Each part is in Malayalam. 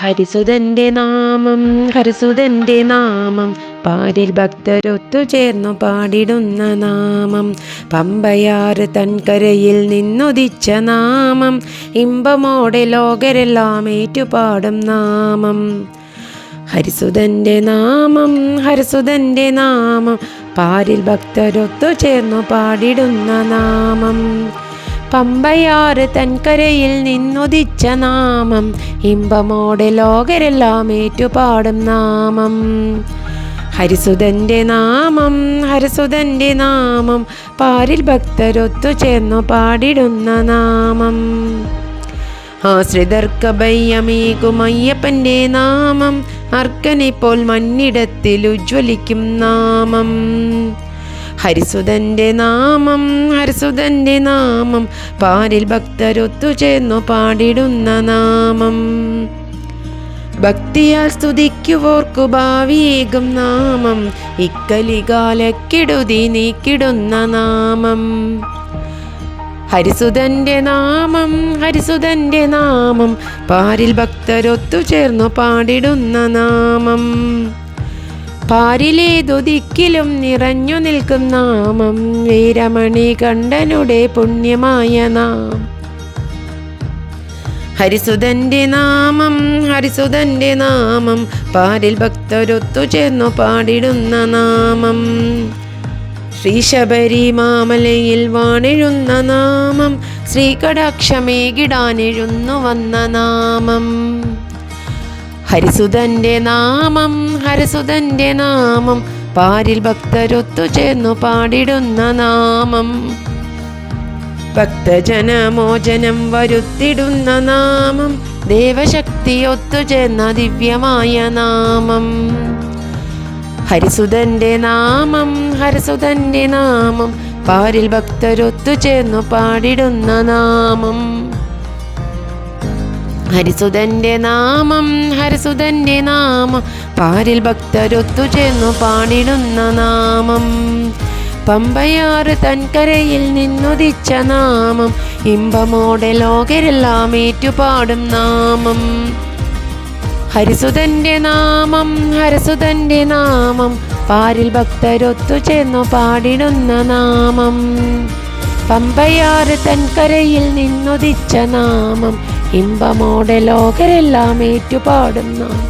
ഹരിസുതന്റെ നാമം ഹരിസുതന്റെ നാമം പാരിൽ ഭക്തരൊത്തു ചേർന്നു പാടിടുന്ന നാമം. പമ്പയാറ് തൻകരയിൽ നിന്നുദിച്ച നാമം, ഇമ്പമോടെ ലോകരെല്ലാം ഏറ്റുപാടും നാമം. ഹരിസുതന്റെ നാമം ഹരിസുതന്റെ നാമം പാരിൽ ഭക്തരൊത്തു ചേർന്നു പാടിടുന്ന നാമം. പമ്പയാറ് തൻകരയിൽ നിന്നുദിച്ച നാമം, ഇമ്പമോടെ ലോകരെല്ലാം ഏറ്റുപാടും നാമം. ഹരിസുതന്റെ നാമം ഹരിസുതന്റെ നാമം പാരിൽ ഭക്തരൊത്തു ചേർന്നു പാടിടുന്ന നാമം. ആശ്രിതർക്കഭയമേകും അയ്യപ്പൻ്റെ നാമം, അർക്കനെപ്പോൾ മണ്ണിടത്തിൽ ഉജ്ജ്വലിക്കും നാമം. ഹരിസുതന്റെ നാമം ഹരിസുതന്റെ നാമം പാരിൽ ഭക്തരൊത്തു ചേർന്നു പാടിടുന്ന നാമം. ഭക്തിയാൽ സ്തുതിക്കുവോർക്കു ഭാവിയേകും നാമം, ഇക്കലികാലക്കെടുതി നീക്കിടുന്ന നാമം. ഹരിസുതന്റെ നാമം ഹരിസുതന്റെ നാമം പാരിൽ ഭക്തരൊത്തു ചേർന്നു പാടിടുന്ന നാമം. പാരിലേതു ദിക്കിലും നിറഞ്ഞു നിൽക്കും നാമം, വീരമണി കണ്ഠനുടെ പുണ്യമായ നാമം. ഹരിസുതന്റെ നാമം ഹരിസുതന്റെ നാമം പാരിൽ ഭക്തരൊത്തു ചേർന്നു പാടിടുന്ന നാമം. ശ്രീശബരി മാമലയിൽ വാണെഴുന്ന നാമം, ശ്രീകടാക്ഷമേകിടാനെഴുന്നു വന്ന നാമം. ഹരിസുതന്റെ നാമം ഹരിസുതന്റെ നാമം പാരിൽ ഭക്തരൊത്തു ചേർന്നു പാടിടുന്ന നാമം. ഭക്തജനമോചനം വരുത്തിടുന്ന നാമം, ദേവശക്തി ഒത്തുചേർന്ന ദിവ്യമായ നാമം. ഹരിസുതന്റെ നാമം ഹരിസുതന്റെ നാമം പാരിൽ ഭക്തരൊത്തു ചേർന്നു പാടിടുന്ന നാമം. ഹരിസുതന്റെ നാമം ഹരിസുതന്റെ നാമം പാരിൽ ഭക്തരൊത്തു ചേർന്നു പാടിടുന്ന നാമം. പമ്പയാറ് തൻകരയിൽ നിന്നുദിച്ച നാമം, ഇമ്പമോടെ ലോകരെല്ലാം ഏറ്റുപാടും നാമം. ഹരിസുതന്റെ നാമം ഹരിസുതന്റെ നാമം പാരിൽ ഭക്തരൊത്തു ചേർന്നു പാടിടുന്ന നാമം. പമ്പയാറ് തൻകരയിൽ നിന്നുദിച്ച നാമം, ഇമ്പമോടെ ലോകരെല്ലാം ഏറ്റുപാടും നാമം.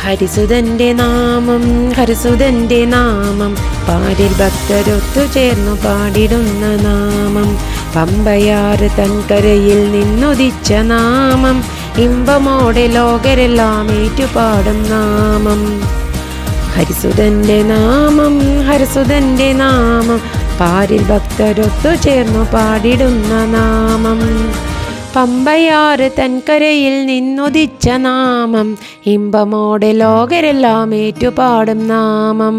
ഹരിസുതന്റെ നാമം ഹരിസുതന്റെ നാമം പാരിൽ ഭക്തരൊത്തു ചേർന്നു പാടിടുന്ന നാമം. പമ്പയാറ് തൻകരയിൽ നിന്നുദിച്ച നാമം, ഇമ്പമോടെ ലോകരെല്ലാം ഏറ്റുപാടും നാമം. ഹരിസുതന്റെ നാമം ഹരിസുതന്റെ നാമം പാരിൽ ഭക്തരൊത്തു ചേർന്നു പാടിടുന്ന നാമം. പമ്പയാറ് തൻകരയിൽ നിന്നുദിച്ച നാമം, ഇമ്പമോടെ ലോകരെല്ലാം ഏറ്റുപാടും നാമം.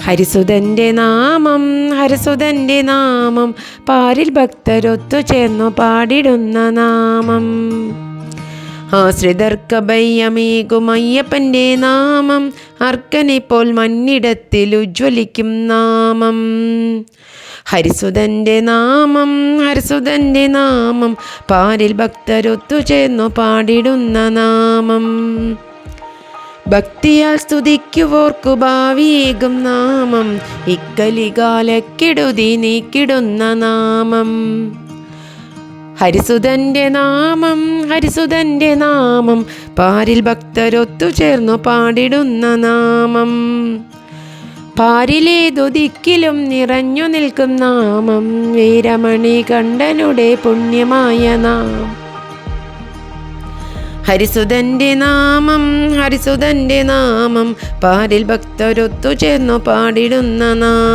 ഹരിസുതന്റെ നാമം ഹരിസുതന്റെ നാമം പാരിൽ ഭക്തരൊത്തു ചേർന്നു പാടിടുന്ന നാമം. ആശ്രിതർക്കഭയമേകും അയ്യപ്പൻ്റെ നാമം, അർക്കനെപ്പോൾ മണ്ണിടത്തിൽ ഉജ്ജ്വലിക്കും നാമം. ഹരിസുതന്റെ നാമം ഹരിസുതന്റെ നാമം പാരിൽ ഭക്തരൊത്തു ചേർന്നു പാടിടുന്ന നാമം. ഭക്തിയാൽ സ്തുതിക്കുവോർക്കു ഭാവിയേകും നാമം, ഇക്കലികാലക്കെടുതി നീക്കിടുന്ന നാമം. ഹരിസുതന്റെ നാമം ഹരിസുതന്റെ നാമം പാരിൽ ഭക്തരൊത്തു ചേർന്നു പാടിടുന്ന നാമം. പാരിലേതു ദിക്കിലും നിറഞ്ഞു നിൽക്കും നാമം, വീരമണി കണ്ഠനുടെ പുണ്യമായ നാമം. ഹരിസുതന്റെ നാമം ഹരിസുതന്റെ നാമം പാരിൽ ഭക്തരൊത്തു ചേർന്നു പാടിടുന്ന നാമം.